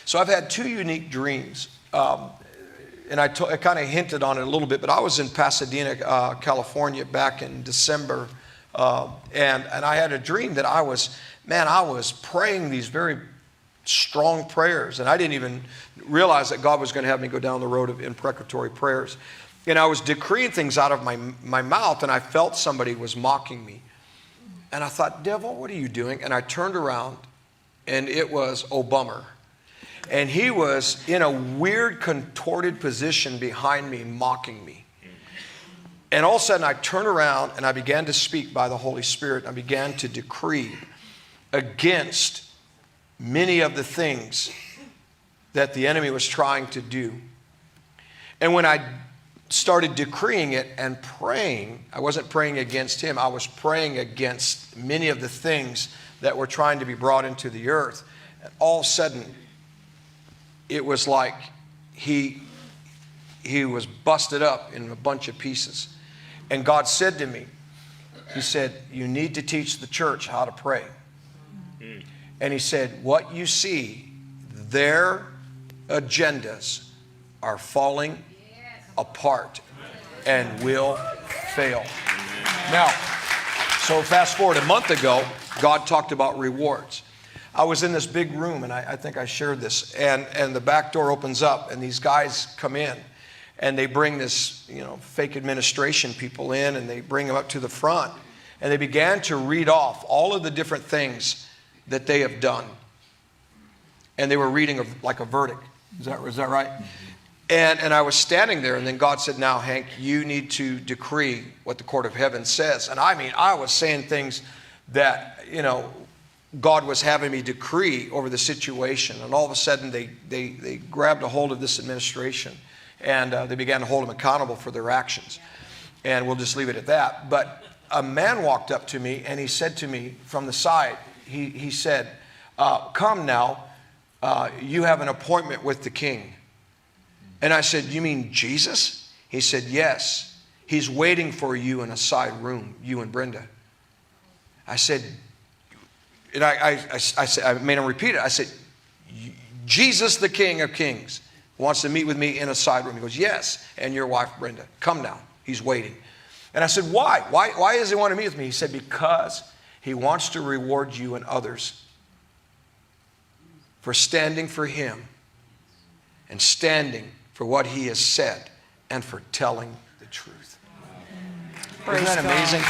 So I've had two unique dreams. And I kind of hinted on it a little bit, but I was in Pasadena, California back in December. And I had a dream that I was praying these very strong prayers. And I didn't even realize that God was going to have me go down the road of imprecatory prayers. And I was decreeing things out of my mouth, and I felt somebody was mocking me. And I thought, devil, what are you doing? And I turned around, and it was Obama. And he was in a weird, contorted position behind me, mocking me. And all of a sudden, I turned around, and I began to speak by the Holy Spirit. I began to decree against many of the things that the enemy was trying to do. And when I started decreeing it and praying, I wasn't praying against him. I was praying against many of the things that were trying to be brought into the earth. And all of a sudden, it was like he was busted up in a bunch of pieces. And God said to me, he said, you need to teach the church how to pray. And he said, what you see, their agendas are falling apart and will fail. Now, so fast forward a month ago, God talked about rewards. I was in this big room, and I think I shared this, and the back door opens up, and these guys come in, and they bring this, fake administration people in, and they bring them up to the front, and they began to read off all of the different things that they have done. And they were reading like a verdict. Is that right? And I was standing there, and then God said, now, Hank, you need to decree what the court of heaven says. And I was saying things that, God was having me decree over the situation. And all of a sudden, they grabbed a hold of this administration, and they began to hold them accountable for their actions. And we'll just leave it at that. But a man walked up to me, and he said to me from the side, he said, come now, you have an appointment with the king. And I said, you mean Jesus? He said, yes. He's waiting for you in a side room, you and Brenda. I said, and I said, I made him repeat it. I said, Jesus, the King of Kings, wants to meet with me in a side room. He goes, yes, and your wife, Brenda. Come now. He's waiting. And I said, why? Why does he want to meet with me? He said, because he wants to reward you and others for standing for him and standing for what he has said and for telling the truth. Isn't that amazing?